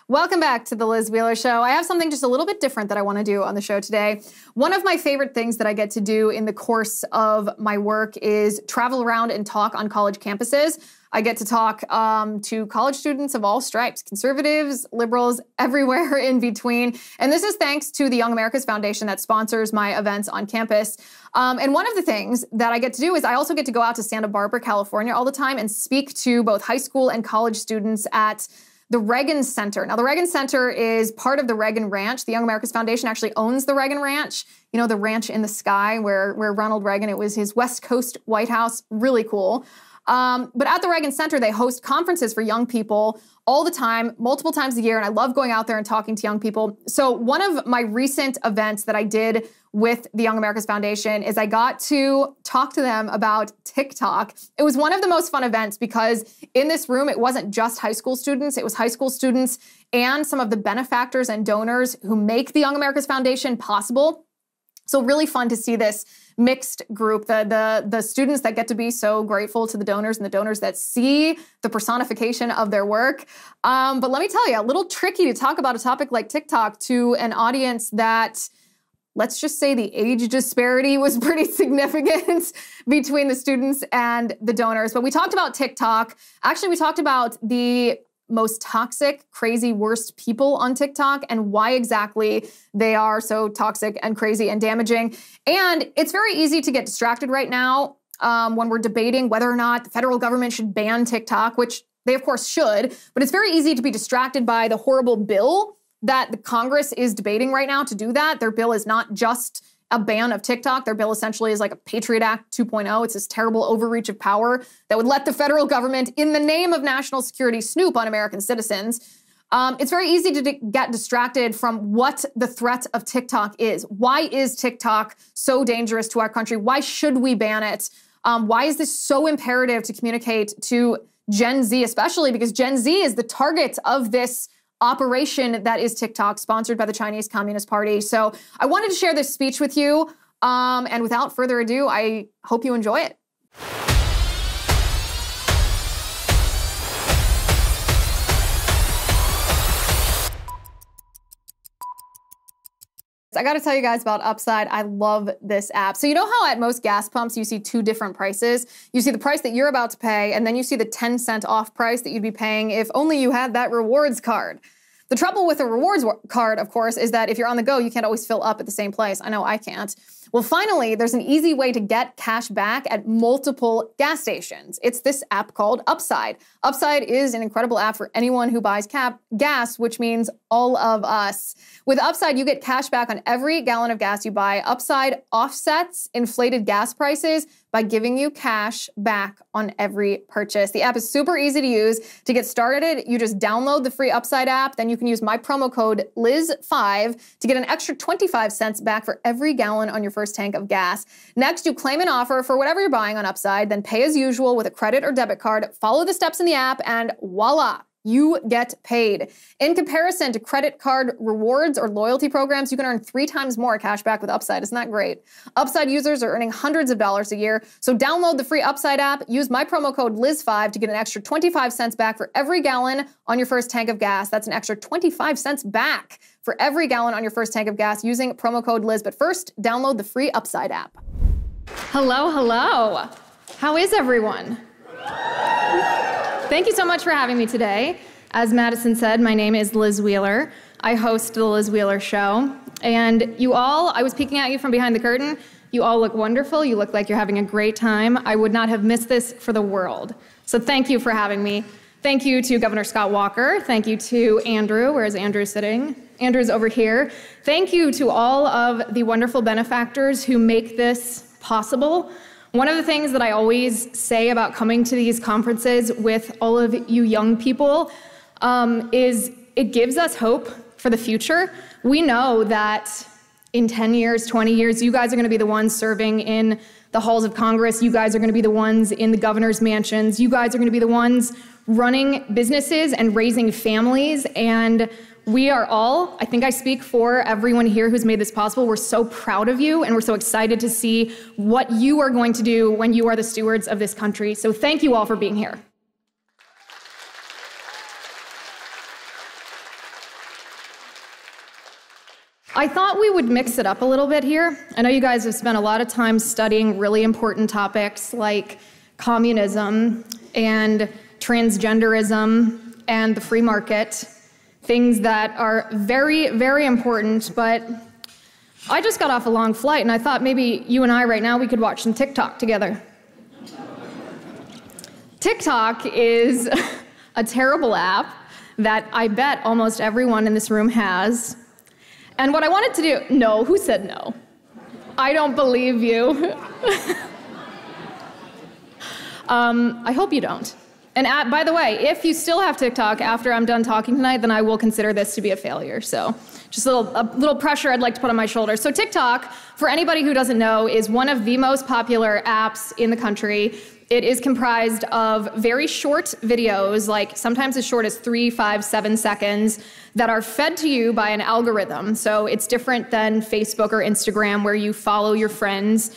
Welcome back to the Liz Wheeler Show. I have something just a little bit different that I want to do on the show today. One of my favorite things that I get to do in the course of my work is travel around and talk on college campuses. I get to talk to college students of all stripes, conservatives, liberals, everywhere in between. And this is thanks to the Young America's Foundation that sponsors my events on campus. And one of the things that I get to do is I also get to go out to Santa Barbara, California all the time and speak to both high school and college students at the Reagan Center. Now, the Reagan Center is part of the Reagan Ranch. The Young America's Foundation actually owns the Reagan Ranch. You know, the ranch in the sky where Ronald Reagan, it was his West Coast White House. Really cool. But at the Reagan Center, they host conferences for young people all the time, multiple times a year, and I love going out there and talking to young people. So one of my recent events that I did with the Young America's Foundation is I got to talk to them about TikTok. It was one of the most fun events because in this room, it wasn't just high school students, it was high school students and some of the benefactors and donors who make the Young America's Foundation possible. So really fun to see this mixed group, the students that get to be so grateful to the donors and the donors that see the personification of their work. But let me tell you, a little tricky to talk about a topic like TikTok to an audience that, let's just say the age disparity was pretty significant between the students and the donors. But we talked about TikTok. Actually, we talked about the most toxic, crazy, worst people on TikTok and why exactly they are so toxic and crazy and damaging. And it's very easy to get distracted right now when we're debating whether or not the federal government should ban TikTok, which they of course should, but it's very easy to be distracted by the horrible bill that the Congress is debating right now to do that. Their bill is not just a ban of TikTok. Their bill essentially is like a Patriot Act 2.0. It's this terrible overreach of power that would let the federal government, in the name of national security, snoop on American citizens. It's very easy to get distracted from what the threat of TikTok is. Why is TikTok so dangerous to our country? Why should we ban it? Why is this so imperative to communicate to Gen Z, especially because Gen Z is the target of this operation that is TikTok, sponsored by the Chinese Communist Party. So I wanted to share this speech with you. And without further ado, I hope you enjoy it. I got to tell you guys about Upside. I love this app. So you know how at most gas pumps you see two different prices? You see the price that you're about to pay, and then you see the 10-cent off price that you'd be paying if only you had that rewards card. The trouble with a rewards card, of course, is that if you're on the go, you can't always fill up at the same place. I know I can't. Well, finally, there's an easy way to get cash back at multiple gas stations. It's this app called Upside. Upside is an incredible app for anyone who buys gas, which means all of us. With Upside, you get cash back on every gallon of gas you buy. Upside offsets inflated gas prices by giving you cash back on every purchase. The app is super easy to use. To get started, you just download the free Upside app. Then you can use my promo code LIZ5 to get an extra 25 cents back for every gallon on your first tank of gas. Next, you claim an offer for whatever you're buying on Upside, then pay as usual with a credit or debit card, follow the steps in the app, and voila, you get paid. In comparison to credit card rewards or loyalty programs, you can earn 3 times more cash back with Upside. Isn't that great? Upside users are earning hundreds of dollars a year. So download the free Upside app, use my promo code LIZ5 to get an extra 25 cents back for every gallon on your first tank of gas. That's an extra 25 cents back for every gallon on your first tank of gas using promo code Liz. But first, download the free Upside app. Hello, hello. How is everyone? Thank you so much for having me today. As Madison said, my name is Liz Wheeler. I host the Liz Wheeler Show. And you all, I was peeking at you from behind the curtain. You all look wonderful. You look like you're having a great time. I would not have missed this for the world. So thank you for having me. Thank you to Governor Scott Walker. Thank you to Andrew. Where is Andrew sitting? Andrew's over here. Thank you to all of the wonderful benefactors who make this possible. One of the things that I always say about coming to these conferences with all of you young people is it gives us hope for the future. We know that in 10 years, 20 years, you guys are going to be the ones serving in the halls of Congress. You guys are going to be the ones in the governor's mansions. You guys are going to be the ones running businesses and raising families. And we are all, I think I speak for everyone here who's made this possible, we're so proud of you and we're so excited to see what you are going to do when you are the stewards of this country. So thank you all for being here. I thought we would mix it up a little bit here. I know you guys have spent a lot of time studying really important topics like communism and transgenderism and the free market, things that are very, very important, but I just got off a long flight and I thought maybe you and I right now, we could watch some TikTok together. TikTok is a terrible app that I bet almost everyone in this room has. And what I wanted to do, no, who said no? I don't believe you. I hope you don't. And by the way, if you still have TikTok after I'm done talking tonight, then I will consider this to be a failure. So just a little pressure I'd like to put on my shoulders. So TikTok, for anybody who doesn't know, is one of the most popular apps in the country. It is comprised of very short videos, like sometimes as short as 3, 5, 7 seconds, that are fed to you by an algorithm. So it's different than Facebook or Instagram where you follow your friends.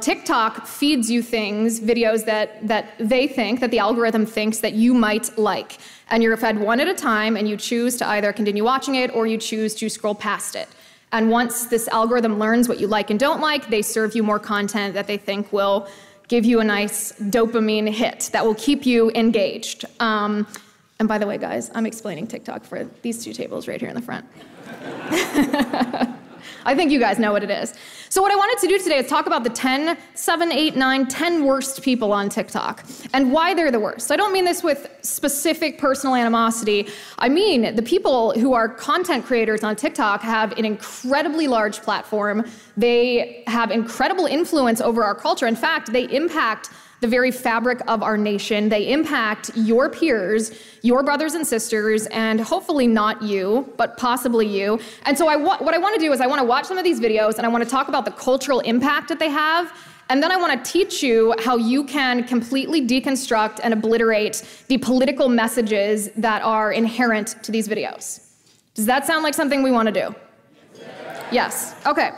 TikTok feeds you things, videos that they think, that the algorithm thinks that you might like. And you're fed one at a time, and you choose to either continue watching it or you choose to scroll past it. And once this algorithm learns what you like and don't like, they serve you more content that they think will give you a nice dopamine hit that will keep you engaged. And by the way, guys, I'm explaining TikTok for these two tables right here in the front. I think you guys know what it is. So what I wanted to do today is talk about the 10, 7, 8, 9, 10 worst people on TikTok and why they're the worst. I don't mean this with specific personal animosity. I mean the people who are content creators on TikTok have an incredibly large platform. They have incredible influence over our culture. In fact, they impact the very fabric of our nation. They impact your peers, your brothers and sisters, and hopefully not you, but possibly you. And so what I want to do is I want to watch some of these videos and I want to talk about the cultural impact that they have. And then I want to teach you how you can completely deconstruct and obliterate the political messages that are inherent to these videos. Does that sound like something we want to do? Yes. Okay.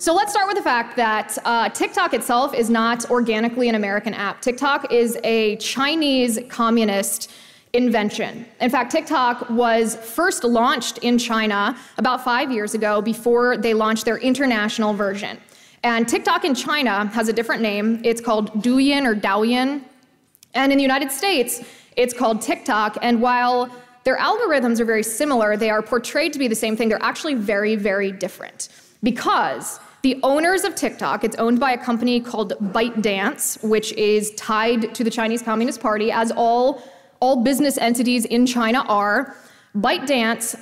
So let's start with the fact that TikTok itself is not organically an American app. TikTok is a Chinese communist invention. In fact, TikTok was first launched in China about 5 years ago before they launched their international version. And TikTok in China has a different name. It's called Douyin or Douyin. And in the United States, it's called TikTok. And while their algorithms are very similar, they are portrayed to be the same thing. They're actually very, very different. Because the owners of TikTok, it's owned by a company called ByteDance, which is tied to the Chinese Communist Party, as all business entities in China are. ByteDance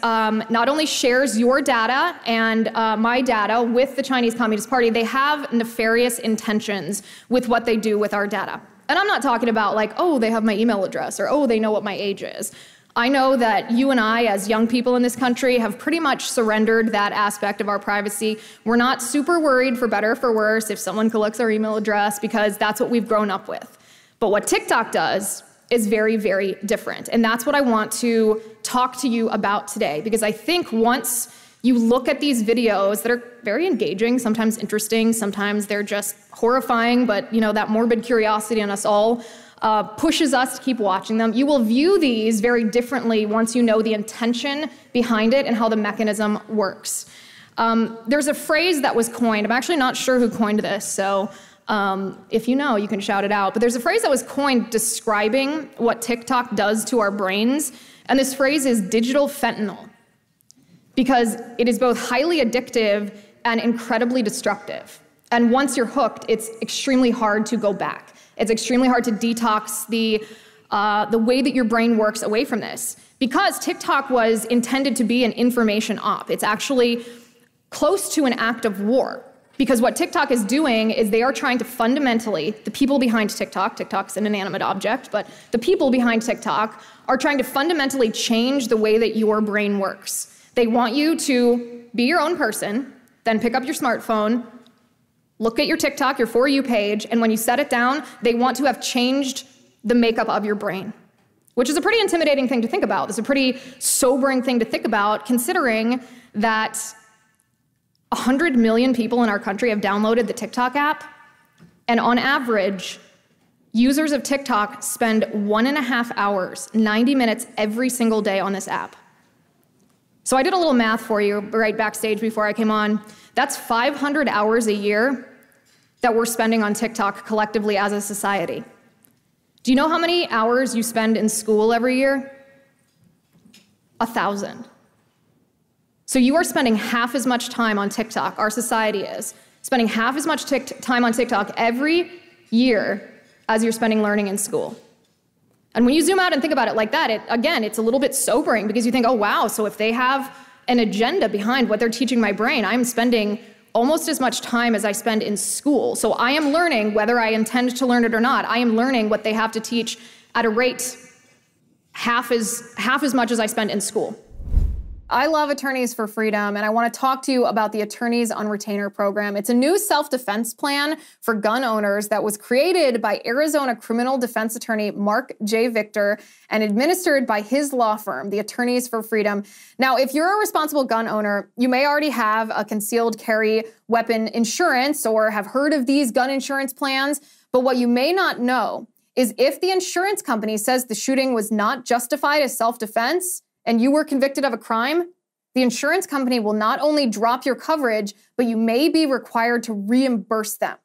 not only shares your data and my data with the Chinese Communist Party, they have nefarious intentions with what they do with our data. And I'm not talking about like, oh, they have my email address, or oh, they know what my age is. I know that you and I, as young people in this country, have pretty much surrendered that aspect of our privacy. We're not super worried, for better or for worse, if someone collects our email address, because that's what we've grown up with. But what TikTok does is very, very different. And that's what I want to talk to you about today, because I think once you look at these videos that are very engaging, sometimes interesting, sometimes they're just horrifying, but you know, that morbid curiosity in us all pushes us to keep watching them. You will view these very differently once you know the intention behind it and how the mechanism works. There's a phrase that was coined. I'm actually not sure who coined this, so if you know, you can shout it out. But there's a phrase that was coined describing what TikTok does to our brains, and this phrase is digital fentanyl, because it is both highly addictive and incredibly destructive. And once you're hooked, it's extremely hard to go back. It's extremely hard to detox the way that your brain works away from this. Because TikTok was intended to be an information op, it's actually close to an act of war. Because what TikTok is doing is they are trying to fundamentally, the people behind TikTok's an inanimate object, but the people behind TikTok are trying to fundamentally change the way that your brain works. They want you to be your own person, then pick up your smartphone, look at your TikTok, your For You page, and when you set it down, they want to have changed the makeup of your brain, which is a pretty intimidating thing to think about. It's a pretty sobering thing to think about, considering that 100 million people in our country have downloaded the TikTok app, and on average, users of TikTok spend 1.5 hours, 90 minutes every single day on this app. So I did a little math for you right backstage before I came on. That's 500 hours a year that we're spending on TikTok collectively as a society. Do you know how many hours you spend in school every year? 1,000. So you are spending half as much time on TikTok, our society is, spending half as much time on TikTok every year as you're spending learning in school. And when you zoom out and think about it like that, it's a little bit sobering because you think, oh wow, so if they have an agenda behind what they're teaching my brain, I'm spending almost as much time as I spend in school. So I am learning, whether I intend to learn it or not, I am learning what they have to teach at a rate half as much as I spend in school. I love Attorneys for Freedom, and I want to talk to you about the Attorneys on Retainer program. It's a new self-defense plan for gun owners that was created by Arizona criminal defense attorney Mark J. Victor and administered by his law firm, the Attorneys for Freedom. Now, if you're a responsible gun owner, you may already have a concealed carry weapon insurance or have heard of these gun insurance plans, but what you may not know is if the insurance company says the shooting was not justified as self-defense, and you were convicted of a crime, the insurance company will not only drop your coverage, but you may be required to reimburse them.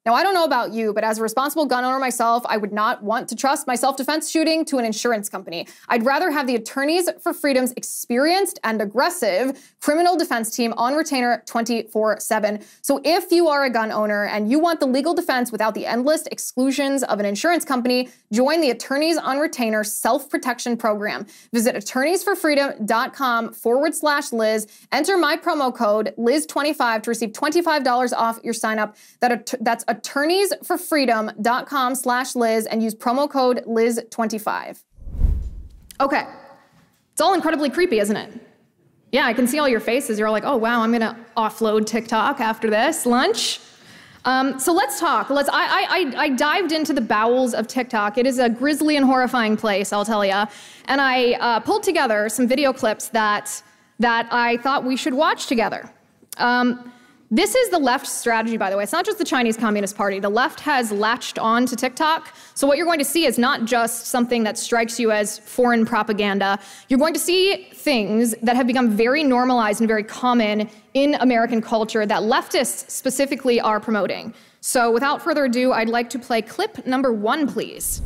Now, I don't know about you, but as a responsible gun owner myself, I would not want to trust my self-defense shooting to an insurance company. I'd rather have the Attorneys for Freedom's experienced and aggressive criminal defense team on retainer 24/7. So if you are a gun owner and you want the legal defense without the endless exclusions of an insurance company, join the Attorneys on Retainer self-protection program. Visit attorneysforfreedom.com/Liz. Enter my promo code Liz25 to receive $25 off your sign up. That's attorneysforfreedom.com/Liz and use promo code Liz25. Okay, it's all incredibly creepy, isn't it? Yeah, I can see all your faces. You're all like, oh wow, I'm gonna offload TikTok after this lunch. So let's talk. I dived into the bowels of TikTok. It is a grisly and horrifying place, I'll tell you. And I pulled together some video clips that I thought we should watch together. This is the left's strategy, by the way. It's not just the Chinese Communist Party. The left has latched on to TikTok. So what you're going to see is not just something that strikes you as foreign propaganda. You're going to see things that have become very normalized and very common in American culture that leftists specifically are promoting. So without further ado, I'd like to play clip number 1, please.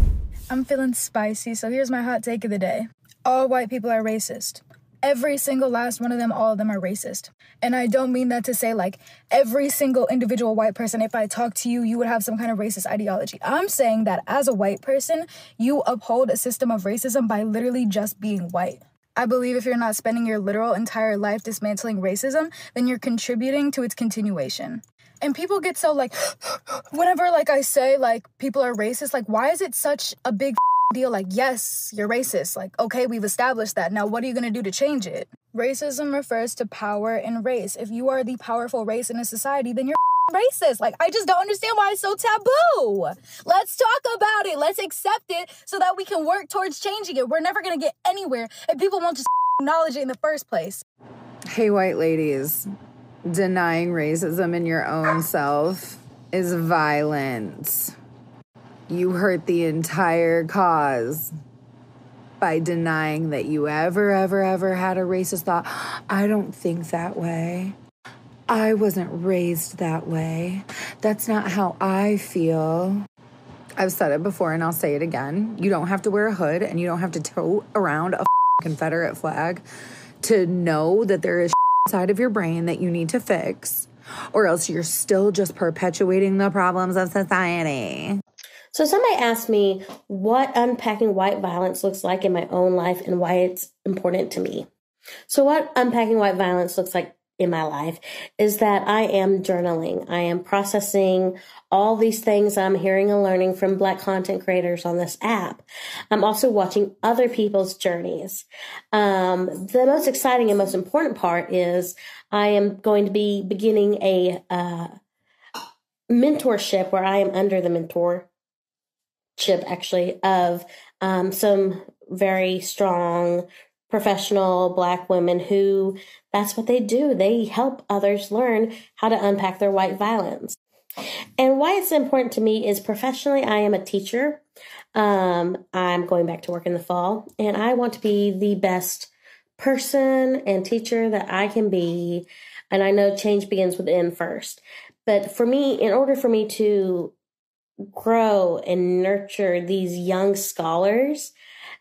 I'm feeling spicy, so here's my hot take of the day. All white people are racist. Every single last one of them, all of them are racist. And I don't mean that to say like every single individual white person, if I talk to you, you would have some kind of racist ideology. I'm saying that as a white person, you uphold a system of racism by literally just being white. I believe if you're not spending your literal entire life dismantling racism, then you're contributing to its continuation. And people get so like, whenever like I say like people are racist, like why is it such a big deal? Like, yes, you're racist. Like, okay, we've established that. Now, what are you going to do to change it? Racism refers to power and race. If you are the powerful race in a society, then you're racist. Like, I just don't understand why it's so taboo. Let's talk about it. Let's accept it so that we can work towards changing it. We're never going to get anywhere if people won't just acknowledge it in the first place. Hey, white ladies, denying racism in your own self is violence. You hurt the entire cause by denying that you ever had a racist thought. I don't think that way. I wasn't raised that way. That's not how I feel. I've said it before and I'll say it again. You don't have to wear a hood and you don't have to tote around a Confederate flag to know that there is inside of your brain that you need to fix, or else you're still just perpetuating the problems of society. So somebody asked me what unpacking white violence looks like in my own life and why it's important to me. So what unpacking white violence looks like in my life is that I am journaling. I am processing all these things I'm hearing and learning from Black content creators on this app. I'm also watching other people's journeys. The most exciting and most important part is I am going to be beginning a mentorship where I am under the mentorship actually of some very strong professional Black women who that's what they do. They help others learn how to unpack their white violence. And why it's important to me is professionally, I am a teacher. I'm going back to work in the fall and I want to be the best person and teacher that I can be. And I know change begins within first. But for me, in order for me to grow and nurture these young scholars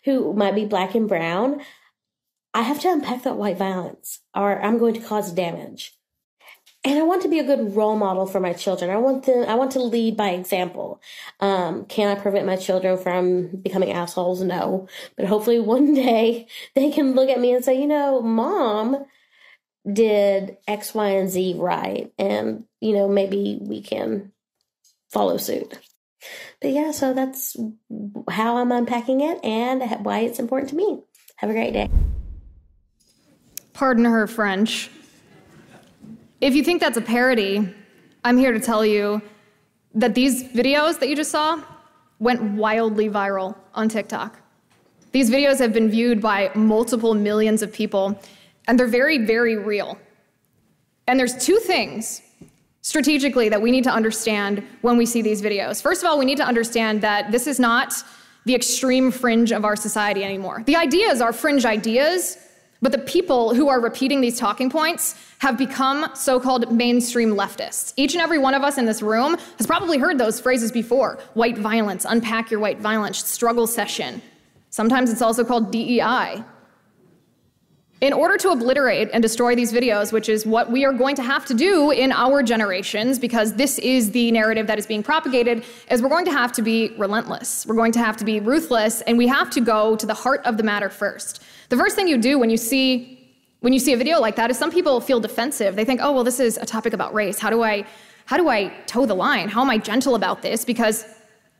who might be Black and brown, I have to unpack that white violence or I'm going to cause damage. And I want to be a good role model for my children. I want to lead by example. Can I prevent my children from becoming assholes? No. But hopefully one day they can look at me and say, you know, Mom did X, Y, and Z right. And, you know, maybe we can follow suit. But yeah, so that's how I'm unpacking it and why it's important to me. Have a great day. Pardon her French. If you think that's a parody, I'm here to tell you that these videos that you just saw went wildly viral on TikTok. These videos have been viewed by multiple millions of people, and they're very, very real. And there's two things strategically that we need to understand when we see these videos. First of all, we need to understand that this is not the extreme fringe of our society anymore. The ideas are fringe ideas, but the people who are repeating these talking points have become so-called mainstream leftists. Each and every one of us in this room has probably heard those phrases before. White violence, unpack your white violence, struggle session. Sometimes it's also called DEI. In order to obliterate and destroy these videos, which is what we are going to have to do in our generations, because this is the narrative that is being propagated, is we're going to have to be relentless. We're going to have to be ruthless, and we have to go to the heart of the matter first. The first thing you do when you see a video like that is some people feel defensive. They think, oh, well, this is a topic about race. How do I toe the line? How am I gentle about this? Because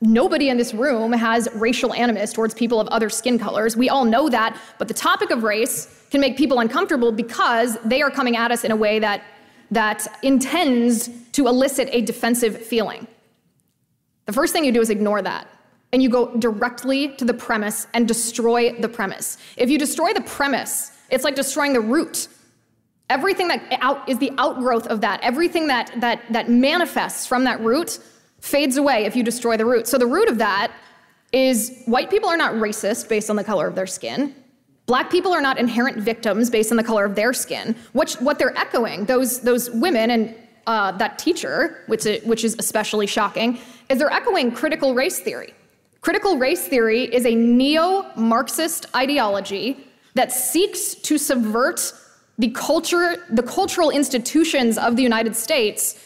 nobody in this room has racial animus towards people of other skin colors. We all know that, but the topic of race can make people uncomfortable because they are coming at us in a way that intends to elicit a defensive feeling. The first thing you do is ignore that. And you go directly to the premise and destroy the premise. If you destroy the premise, it's like destroying the root. Everything that is the outgrowth of that, everything that manifests from that root fades away if you destroy the root. So the root of that is white people are not racist based on the color of their skin. Black people are not inherent victims based on the color of their skin. What they're echoing, those women and that teacher, which is especially shocking, is they're echoing critical race theory. Critical race theory is a neo-Marxist ideology that seeks to subvert the cultural institutions of the United States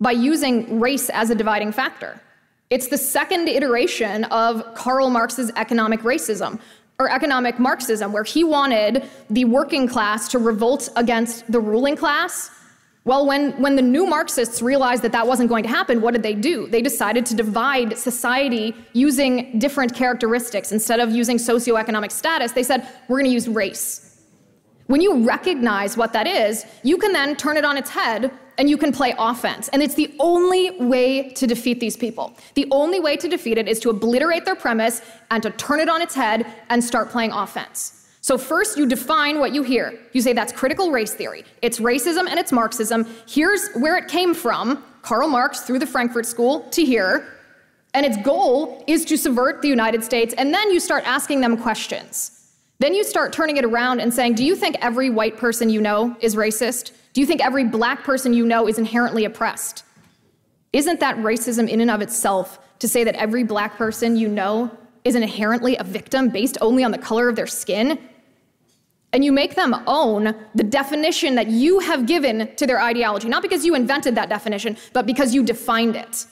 by using race as a dividing factor. It's the second iteration of Karl Marx's economic racism, or economic Marxism, where he wanted the working class to revolt against the ruling class. Well, when the new Marxists realized that wasn't going to happen, what did they do? They decided to divide society using different characteristics. Instead of using socioeconomic status, they said, we're going to use race. When you recognize what that is, you can then turn it on its head and you can play offense. And it's the only way to defeat these people. The only way to defeat it is to obliterate their premise and to turn it on its head and start playing offense. So first you define what you hear. You say that's critical race theory. It's racism and it's Marxism. Here's where it came from, Karl Marx through the Frankfurt School to here. And its goal is to subvert the United States. And then you start asking them questions. Then you start turning it around and saying, do you think every white person you know is racist? Do you think every black person you know is inherently oppressed? Isn't that racism in and of itself to say that every black person you know is inherently a victim based only on the color of their skin? And you make them own the definition that you have given to their ideology, not because you invented that definition, but because you defined it.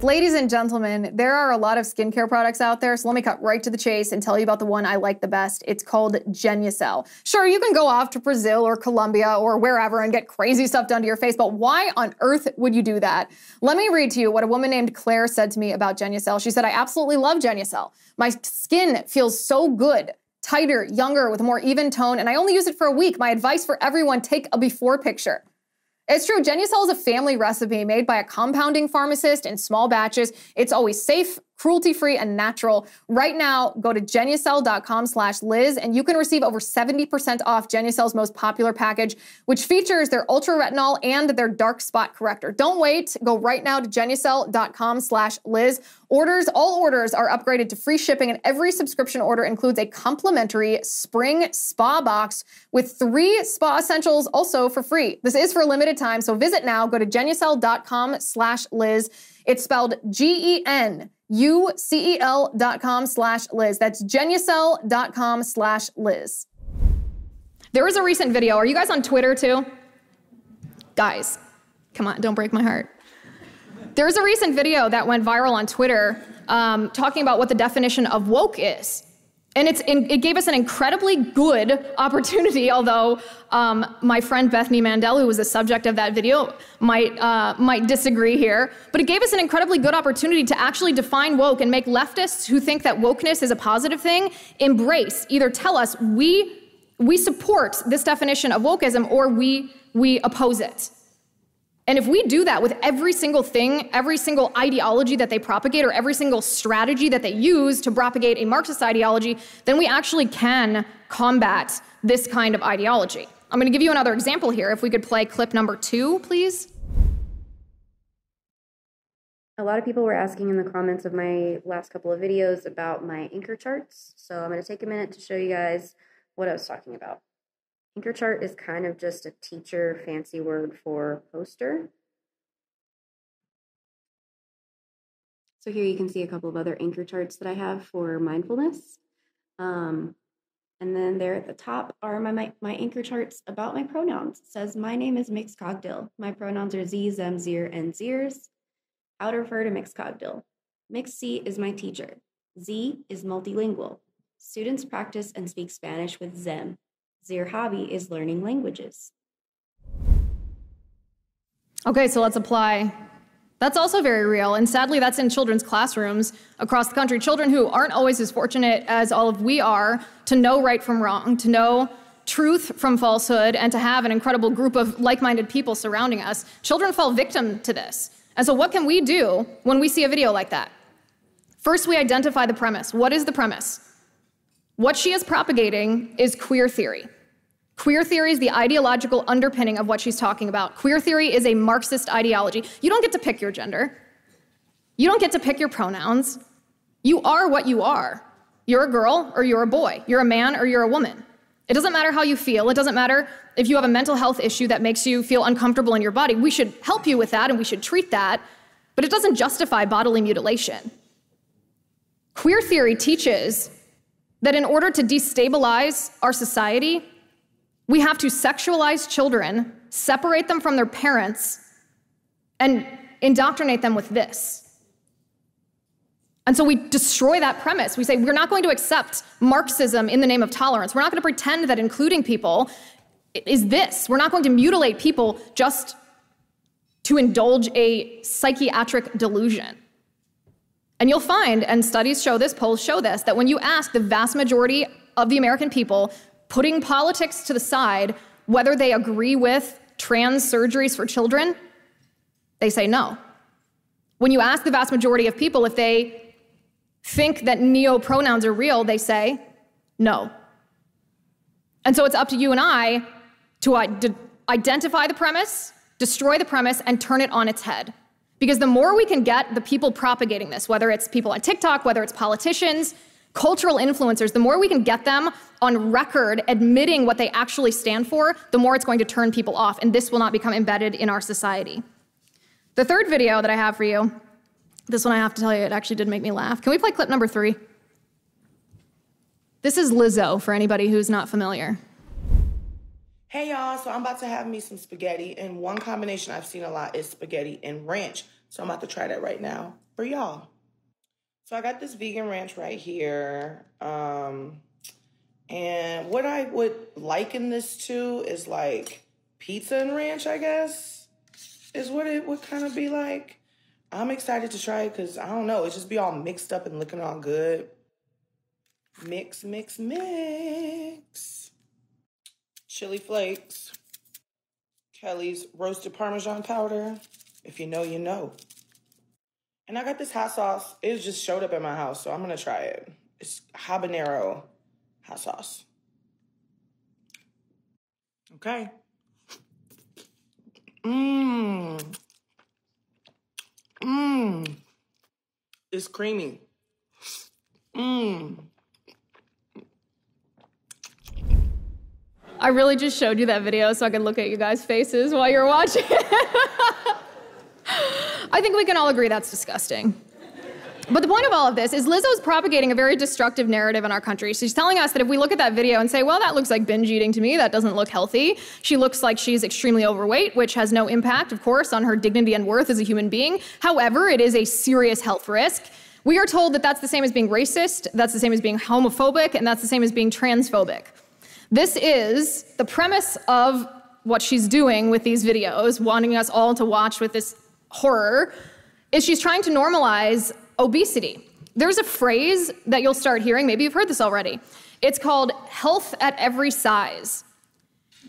Ladies and gentlemen, there are a lot of skincare products out there, so let me cut right to the chase and tell you about the one I like the best. It's called Genucel. Sure, you can go off to Brazil or Colombia or wherever and get crazy stuff done to your face, but why on earth would you do that? Let me read to you what a woman named Claire said to me about Genucel. She said, I absolutely love Genucel. My skin feels so good. Tighter, younger, with a more even tone, and I only use it for a week. My advice for everyone, take a before picture. It's true, Genucel is a family recipe made by a compounding pharmacist in small batches. It's always safe, cruelty-free and natural. Right now, go to genucel.com/Liz and you can receive over 70% off Genucel's most popular package, which features their ultra retinol and their dark spot corrector. Don't wait. Go right now to genucel.com/Liz. All orders are upgraded to free shipping, and every subscription order includes a complimentary spring spa box with 3 spa essentials also for free. This is for a limited time, so visit now. Go to genucel.com/Liz. It's spelled GENUCEL.com/Liz. That's genucel.com/Liz. There was a recent video. Are you guys on Twitter too? Guys, come on, don't break my heart. There's a recent video that went viral on Twitter talking about what the definition of woke is. And it gave us an incredibly good opportunity, although my friend Bethany Mandel, who was the subject of that video, might disagree here. But it gave us an incredibly good opportunity to actually define woke and make leftists who think that wokeness is a positive thing either tell us we support this definition of wokeism or we oppose it. And if we do that with every single thing, every single ideology that they propagate, or every single strategy that they use to propagate a Marxist ideology, then we actually can combat this kind of ideology. I'm going to give you another example here. If we could play clip number 2, please. A lot of people were asking in the comments of my last couple of videos about my anchor charts. So I'm going to take a minute to show you guys what I was talking about. Anchor chart is kind of just a teacher fancy word for poster. So here you can see a couple of other anchor charts that I have for mindfulness. And then there at the top are my anchor charts about my pronouns. It says, my name is Mixed Cogdill. My pronouns are Z, Zem, Zir, and Zirs. How to refer to Mixed Cogdill. Mixed C is my teacher. Z is multilingual. Students practice and speak Spanish with Zem. Zir hobby is learning languages. Okay, so let's apply. That's also very real, and sadly that's in children's classrooms across the country. Children who aren't always as fortunate as all of we are to know right from wrong, to know truth from falsehood, and to have an incredible group of like-minded people surrounding us. Children fall victim to this. And so what can we do when we see a video like that? First, we identify the premise. What is the premise? What she is propagating is queer theory. Queer theory is the ideological underpinning of what she's talking about. Queer theory is a Marxist ideology. You don't get to pick your gender. You don't get to pick your pronouns. You are what you are. You're a girl or you're a boy. You're a man or you're a woman. It doesn't matter how you feel. It doesn't matter if you have a mental health issue that makes you feel uncomfortable in your body. We should help you with that and we should treat that, but it doesn't justify bodily mutilation. Queer theory teaches that in order to destabilize our society, we have to sexualize children, separate them from their parents, and indoctrinate them with this. And so we destroy that premise. We say, we're not going to accept Marxism in the name of tolerance. We're not going to pretend that including people is this. We're not going to mutilate people just to indulge a psychiatric delusion. And you'll find, and studies show this, polls show this, that when you ask the vast majority of the American people, putting politics to the side, whether they agree with trans surgeries for children, they say no. When you ask the vast majority of people if they think that neo-pronouns are real, they say no. And so it's up to you and I to identify the premise, destroy the premise, and turn it on its head. Because the more we can get the people propagating this, whether it's people on TikTok, whether it's politicians, cultural influencers, the more we can get them on record admitting what they actually stand for, the more it's going to turn people off, and this will not become embedded in our society. The third video that I have for you, this one I have to tell you, it actually did make me laugh. Can we play clip number 3? This is Lizzo, for anybody who's not familiar. Hey y'all, so I'm about to have me some spaghetti, and one combination I've seen a lot is spaghetti and ranch. So I'm about to try that right now for y'all. So I got this vegan ranch right here. And what I would liken this to is like pizza and ranch, I guess, is what it would kind of be like. I'm excited to try it because, I don't know, it just be all mixed up and looking all good. Mix, mix, mix. Chili flakes, Kelly's roasted Parmesan powder. If you know, you know. And I got this hot sauce. It just showed up at my house, so I'm gonna try it. It's habanero hot sauce. Okay. It's creamy. I really just showed you that video so I could look at you guys' faces while you're watching it. I think we can all agree that's disgusting. But the point of all of this is Lizzo's propagating a very destructive narrative in our country. She's telling us that if we look at that video and say, well, that looks like binge eating to me, that doesn't look healthy. She looks like she's extremely overweight, which has no impact, of course, on her dignity and worth as a human being. However, it is a serious health risk. We are told that that's the same as being racist, that's the same as being homophobic, and that's the same as being transphobic. This is the premise of what she's doing with these videos, wanting us all to watch with this horror, is she's trying to normalize obesity. There's a phrase that you'll start hearing, maybe you've heard this already. It's called health at every size.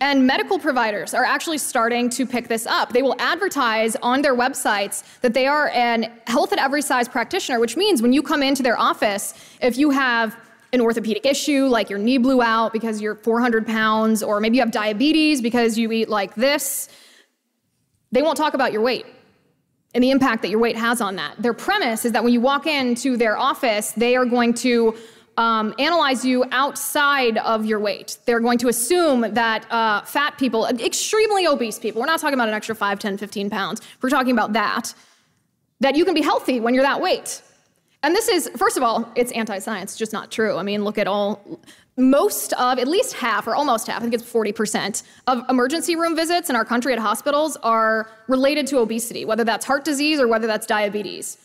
And medical providers are actually starting to pick this up. They will advertise on their websites that they are an health at every size practitioner, which means when you come into their office, if you have an orthopedic issue, like your knee blew out because you're 400 pounds, or maybe you have diabetes because you eat like this, they won't talk about your weight and the impact that your weight has on that. Their premise is that when you walk into their office, they are going to analyze you outside of your weight. They're going to assume that fat people, extremely obese people, we're not talking about an extra 5, 10, 15 pounds, we're talking about that you can be healthy when you're that weight. And this is, first of all, it's anti-science, just not true. I mean, look at most of, at least half, or almost half, I think it's 40%, of emergency room visits in our country at hospitals are related to obesity, whether that's heart disease or whether that's diabetes.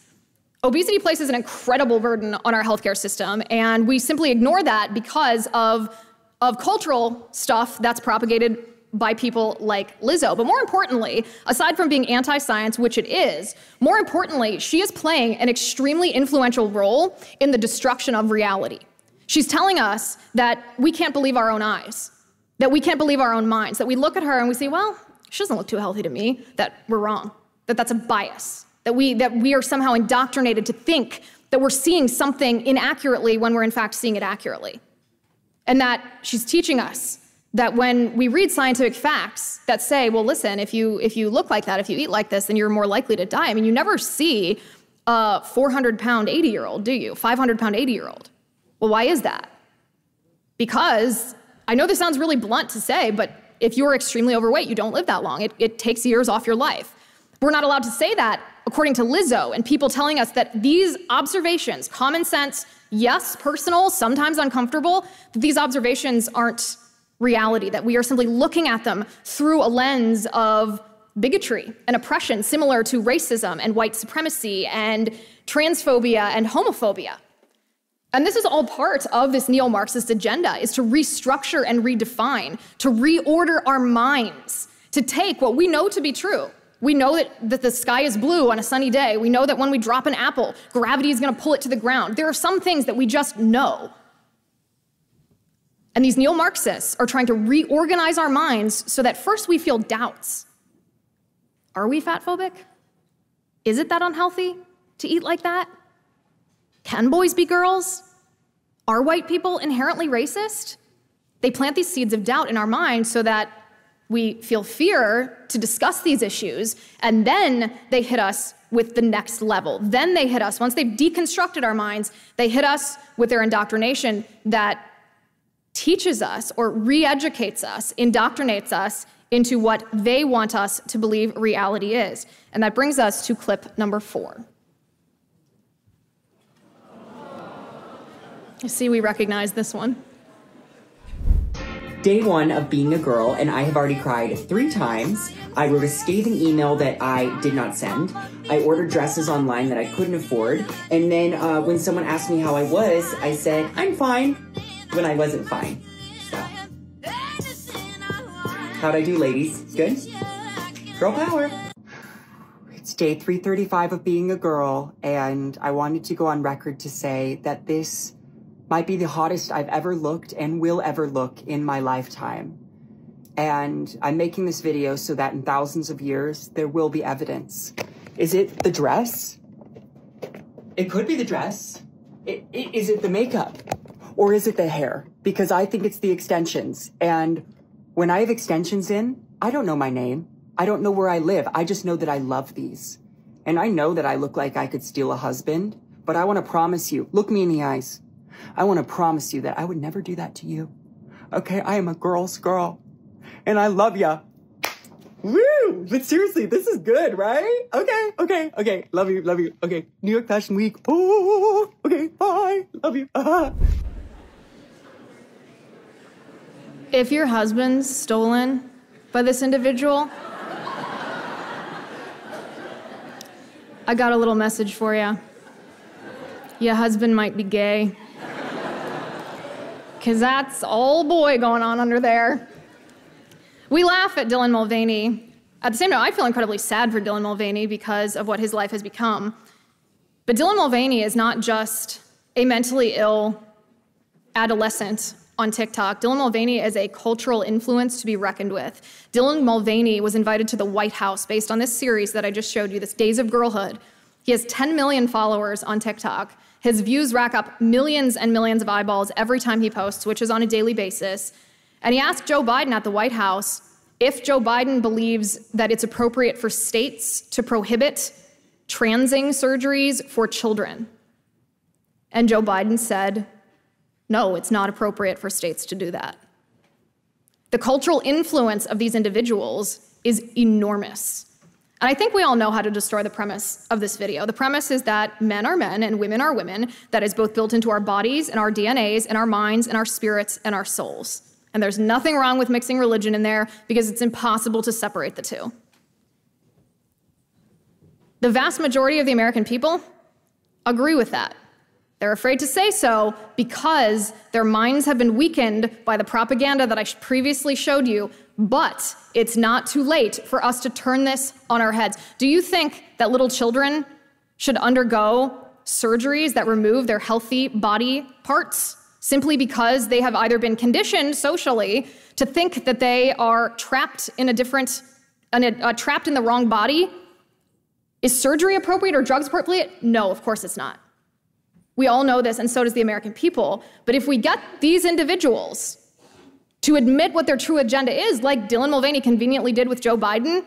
Obesity places an incredible burden on our healthcare system, and we simply ignore that because of cultural stuff that's propagated by people like Lizzo. But more importantly, aside from being anti-science, which it is, more importantly, she is playing an extremely influential role in the destruction of reality. She's telling us that we can't believe our own eyes, that we can't believe our own minds, that we look at her and we say, well, she doesn't look too healthy to me, that we're wrong, that that's a bias, that we are somehow indoctrinated to think that we're seeing something inaccurately when we're in fact seeing it accurately. And that she's teaching us that when we read scientific facts that say, well, listen, if you look like that, if you eat like this, then you're more likely to die. I mean, you never see a 400-pound 80-year-old, do you? 500-pound 80-year-old. Well, why is that? Because, I know this sounds really blunt to say, but if you're extremely overweight, you don't live that long. It takes years off your life. We're not allowed to say that, according to Lizzo, and people telling us that these observations, common sense, yes, personal, sometimes uncomfortable, that these observations aren't reality, that we are simply looking at them through a lens of bigotry and oppression, similar to racism and white supremacy and transphobia and homophobia. And this is all part of this neo-Marxist agenda, is to restructure and redefine, to reorder our minds, to take what we know to be true. We know that the sky is blue on a sunny day. We know that when we drop an apple, gravity is going to pull it to the ground. There are some things that we just know. And these neo-Marxists are trying to reorganize our minds so that first we feel doubts. Are we fatphobic? Is it that unhealthy to eat like that? Can boys be girls? Are white people inherently racist? They plant these seeds of doubt in our minds so that we feel fear to discuss these issues, and then they hit us with the next level. Then they hit us, once they've deconstructed our minds, they hit us with their indoctrination that teaches us or re-educates us, indoctrinates us into what they want us to believe reality is. And that brings us to clip number 4. I see we recognize this one. Day 1 of being a girl, and I have already cried 3 times. I wrote a scathing email that I did not send. I ordered dresses online that I couldn't afford. And then when someone asked me how I was, I said, I'm fine, when I wasn't fine. So, how'd I do, ladies? Good? Girl power. It's day 335 of being a girl, and I wanted to go on record to say that this might be the hottest I've ever looked and will ever look in my lifetime. And I'm making this video so that in thousands of years, there will be evidence. Is it the dress? It could be the dress. Is it the makeup? Or is it the hair? Because I think it's the extensions. And when I have extensions in, I don't know my name. I don't know where I live. I just know that I love these. And I know that I look like I could steal a husband, but I want to promise you, look me in the eyes. I want to promise you that I would never do that to you. Okay, I am a girl's girl. And I love ya. Woo! But seriously, this is good, right? Okay. Love you. Okay, New York Fashion Week. Oh, okay, bye. Love you. If your husband's stolen by this individual, I got a little message for you. Your husband might be gay. 'Cause that's all boy going on under there. We laugh at Dylan Mulvaney. At the same time, I feel incredibly sad for Dylan Mulvaney because of what his life has become. But Dylan Mulvaney is not just a mentally ill adolescent on TikTok. Dylan Mulvaney is a cultural influence to be reckoned with. Dylan Mulvaney was invited to the White House based on this series that I just showed you, this Days of Girlhood. He has 10 million followers on TikTok. His views rack up millions and millions of eyeballs every time he posts, which is on a daily basis. And he asked Joe Biden at the White House if Joe Biden believes that it's appropriate for states to prohibit transing surgeries for children. And Joe Biden said, no, it's not appropriate for states to do that. The cultural influence of these individuals is enormous. And I think we all know how to destroy the premise of this video. The premise is that men are men and women are women. That is both built into our bodies and our DNAs and our minds and our spirits and our souls. And there's nothing wrong with mixing religion in there because it's impossible to separate the two. The vast majority of the American people agree with that. They're afraid to say so because their minds have been weakened by the propaganda that I previously showed you, but it's not too late for us to turn this on our heads. Do you think that little children should undergo surgeries that remove their healthy body parts simply because they have either been conditioned socially to think that they are trapped in trapped in the wrong body? Is surgery appropriate or drugs appropriate? No, of course it's not. We all know this, and so does the American people. But if we get these individuals to admit what their true agenda is, like Dylan Mulvaney conveniently did with Joe Biden,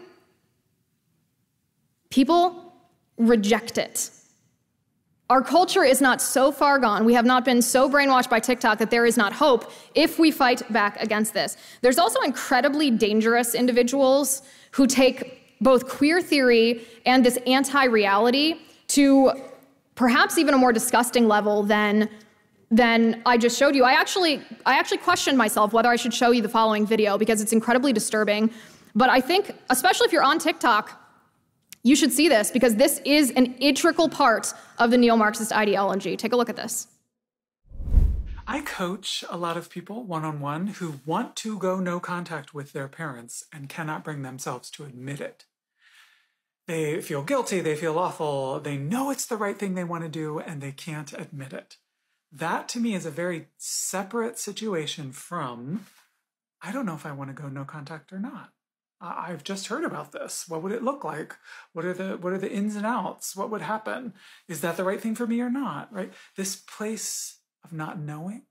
people reject it. Our culture is not so far gone. We have not been so brainwashed by TikTok that there is not hope if we fight back against this. There's also incredibly dangerous individuals who take both queer theory and this anti-reality to perhaps even a more disgusting level than I just showed you. I actually questioned myself whether I should show you the following video because it's incredibly disturbing. But I think, especially if you're on TikTok, you should see this because this is an integral part of the neo-Marxist ideology. Take a look at this. I coach a lot of people one-on-one who want to go no contact with their parents and cannot bring themselves to admit it. They feel guilty, they feel awful, they know it's the right thing they want to do, and they can't admit it. That, to me, is a very separate situation from, I don't know if I want to go no contact or not. I've just heard about this. What would it look like? What are the ins and outs? What would happen? Is that the right thing for me or not, right? This place of not knowing.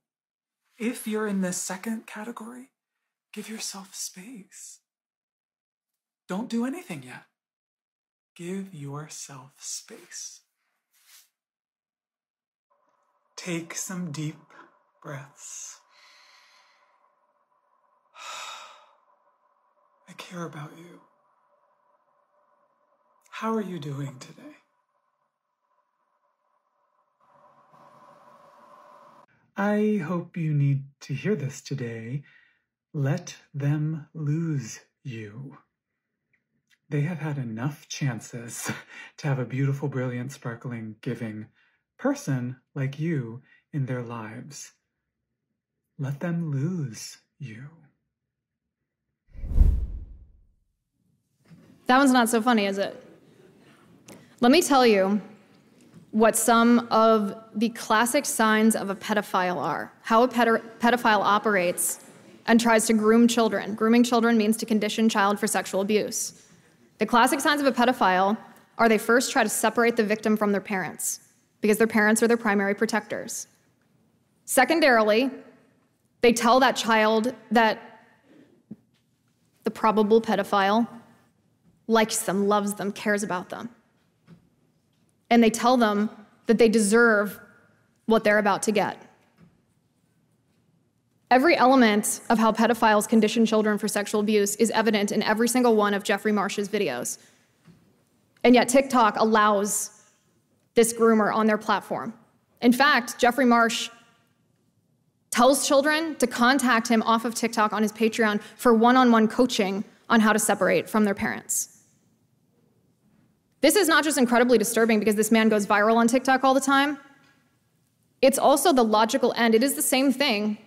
If you're in this second category, give yourself space. Don't do anything yet. Give yourself space. Take some deep breaths. I care about you. How are you doing today? I hope you need to hear this today. Let them lose you. They have had enough chances to have a beautiful, brilliant, sparkling, giving person like you in their lives. Let them lose you. That one's not so funny, is it? Let me tell you what some of the classic signs of a pedophile are, how a pedophile operates and tries to groom children. Grooming children means to condition child for sexual abuse. The classic signs of a pedophile are they first try to separate the victim from their parents. because their parents are their primary protectors. Secondarily, they tell that child that the probable pedophile likes them, loves them, cares about them. And they tell them that they deserve what they're about to get. Every element of how pedophiles condition children for sexual abuse is evident in every single one of Jeffrey Marsh's videos. And yet TikTok allows this groomer on their platform. In fact, Jeffrey Marsh tells children to contact him off of TikTok on his Patreon for one-on-one coaching on how to separate from their parents. This is not just incredibly disturbing because this man goes viral on TikTok all the time. It's also the logical end. It is the same thing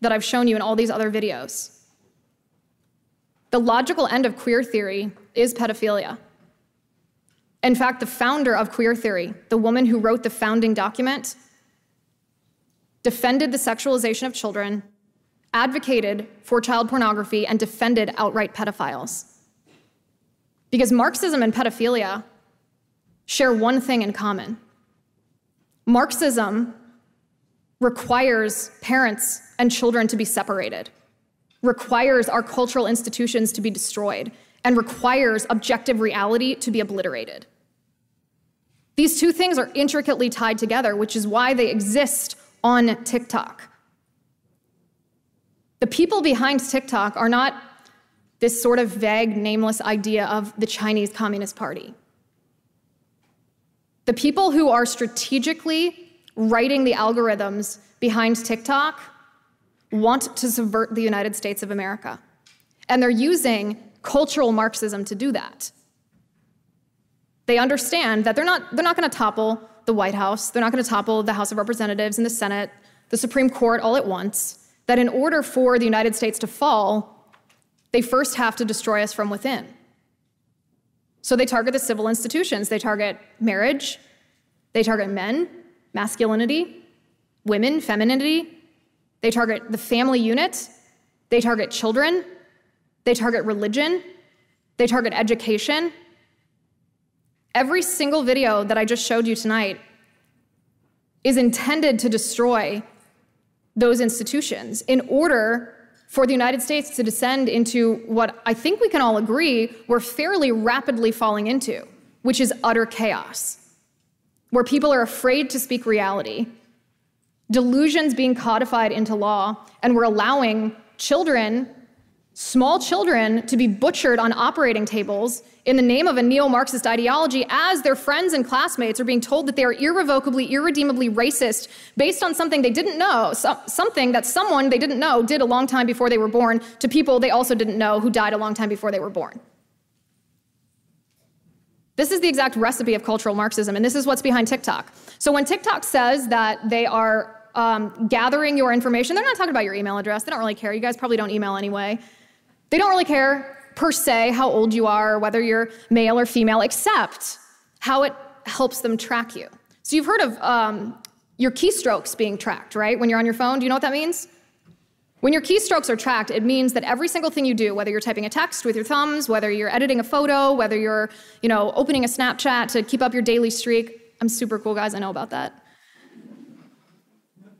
that I've shown you in all these other videos. The logical end of queer theory is pedophilia. In fact, the founder of queer theory, the woman who wrote the founding document, defended the sexualization of children, advocated for child pornography, and defended outright pedophiles. Because Marxism and pedophilia share one thing in common. Marxism requires parents and children to be separated, requires our cultural institutions to be destroyed, and requires objective reality to be obliterated. These two things are intricately tied together, which is why they exist on TikTok. The people behind TikTok are not this sort of vague, nameless idea of the Chinese Communist Party. The people who are strategically writing the algorithms behind TikTok want to subvert the United States of America. And they're using cultural Marxism to do that. They understand that they're not going to topple the White House, they're not going to topple the House of Representatives and the Senate, the Supreme Court all at once, that in order for the United States to fall, they first have to destroy us from within. So they target the civil institutions. They target marriage, they target men, masculinity, women, femininity, they target the family unit, they target children, they target religion, they target education. Every single video that I just showed you tonight is intended to destroy those institutions in order for the United States to descend into what I think we can all agree we're fairly rapidly falling into, which is utter chaos, where people are afraid to speak reality, delusions being codified into law, and we're allowing children, small children, to be butchered on operating tables in the name of a neo-Marxist ideology as their friends and classmates are being told that they are irrevocably, irredeemably racist based on something they didn't know, something that someone they didn't know did a long time before they were born to people they also didn't know who died a long time before they were born. This is the exact recipe of cultural Marxism, and this is what's behind TikTok. So when TikTok says that they are gathering your information, they're not talking about your email address. They don't really care. You guys probably don't email anyway. They don't really care per se how old you are, whether you're male or female, except how it helps them track you. So you've heard of your keystrokes being tracked, right? When you're on your phone, do you know what that means? When your keystrokes are tracked, it means that every single thing you do, whether you're typing a text with your thumbs, whether you're editing a photo, whether you're, opening a Snapchat to keep up your daily streak. I'm super cool, guys, I know about that.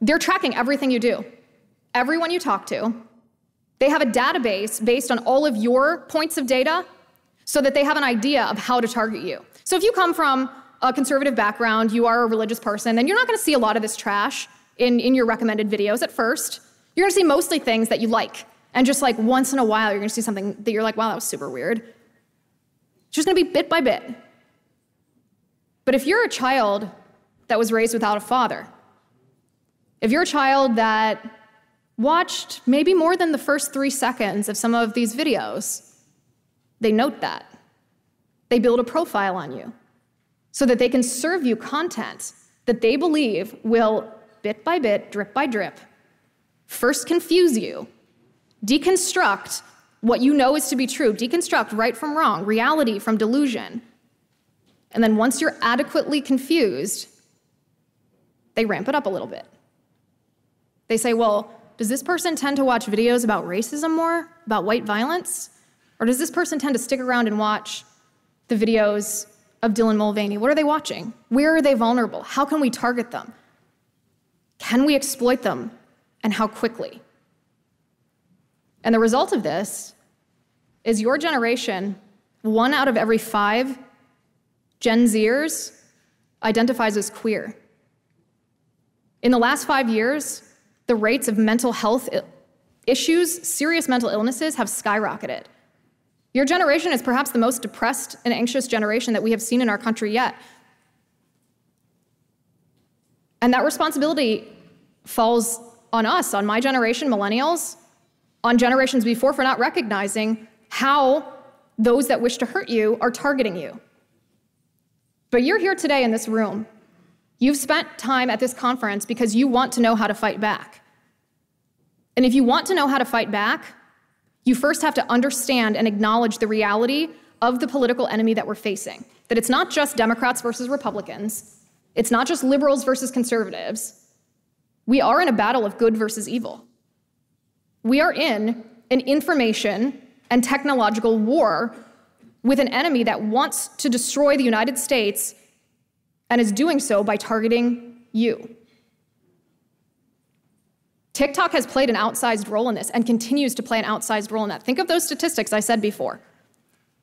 They're tracking everything you do. Everyone you talk to. They have a database based on all of your points of data so that they have an idea of how to target you. So if you come from a conservative background, you are a religious person, then you're not going to see a lot of this trash in your recommended videos at first. You're going to see mostly things that you like. And just like once in a while, you're going to see something that you're like, wow, that was super weird. It's just going to be bit by bit. But if you're a child that was raised without a father, if you're a child that watched maybe more than the first 3 seconds of some of these videos, they note that. They build a profile on you so that they can serve you content that they believe will, bit by bit, drip by drip, first confuse you, deconstruct what you know is to be true, deconstruct right from wrong, reality from delusion. And then once you're adequately confused, they ramp it up a little bit. They say, well, does this person tend to watch videos about racism more, about white violence? Or does this person tend to stick around and watch the videos of Dylan Mulvaney? What are they watching? Where are they vulnerable? How can we target them? Can we exploit them? And how quickly? And the result of this is your generation, 1 out of every 5 Gen Zers identifies as queer. In the last 5 years, the rates of mental health issues, serious mental illnesses, have skyrocketed. Your generation is perhaps the most depressed and anxious generation that we have seen in our country yet. And that responsibility falls on us, on my generation, millennials, on generations before, for not recognizing how those that wish to hurt you are targeting you. But you're here today in this room. You've spent time at this conference because you want to know how to fight back. And if you want to know how to fight back, you first have to understand and acknowledge the reality of the political enemy that we're facing. That it's not just Democrats versus Republicans. It's not just liberals versus conservatives. We are in a battle of good versus evil. We are in an information and technological war with an enemy that wants to destroy the United States and is doing so by targeting you. TikTok has played an outsized role in this and continues to play an outsized role in that. Think of those statistics I said before.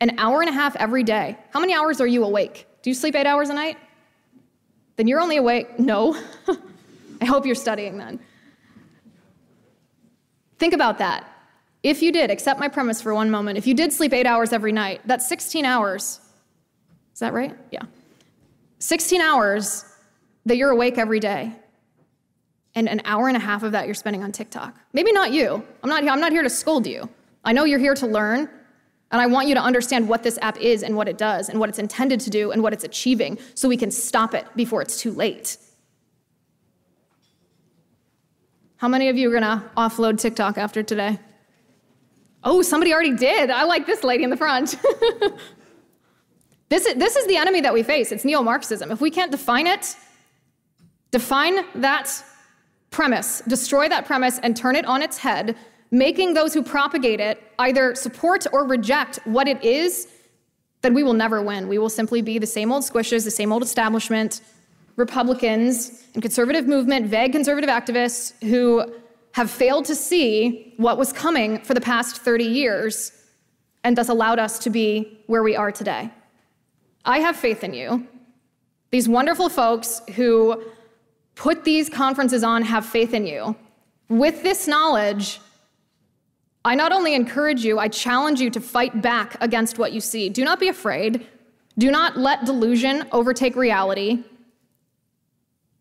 1.5 hours every day. How many hours are you awake? Do you sleep 8 hours a night? Then you're only awake. No. I hope you're studying then. Think about that. If you did, accept my premise for one moment, if you did sleep 8 hours every night, that's 16 hours. Is that right? Yeah. 16 hours that you're awake every day. And 1.5 hours of that you're spending on TikTok. Maybe not you. I'm not here to scold you. I know you're here to learn, and I want you to understand what this app is and what it does and what it's intended to do and what it's achieving so we can stop it before it's too late. How many of you are gonna offload TikTok after today? Oh, somebody already did. I like this lady in the front. This is the enemy that we face. It's neo-Marxism. If we can't define it, define that premise, destroy that premise and turn it on its head, making those who propagate it either support or reject what it is, then we will never win. We will simply be the same old squishes, the same old establishment, Republicans and conservative movement, vague conservative activists who have failed to see what was coming for the past 30 years and thus allowed us to be where we are today. I have faith in you. These wonderful folks who put these conferences on have faith in you. With this knowledge, I not only encourage you, I challenge you to fight back against what you see. Do not be afraid. Do not let delusion overtake reality.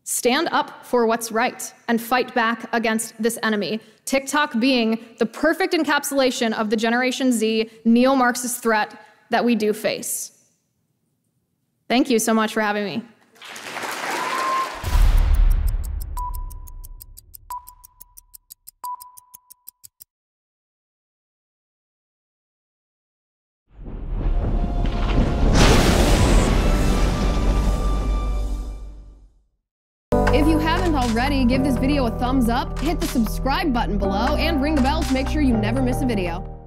Stand up for what's right and fight back against this enemy. TikTok being the perfect encapsulation of the Generation Z neo-Marxist threat that we do face. Thank you so much for having me. If you haven't already, give this video a thumbs up, hit the subscribe button below, and ring the bell to make sure you never miss a video.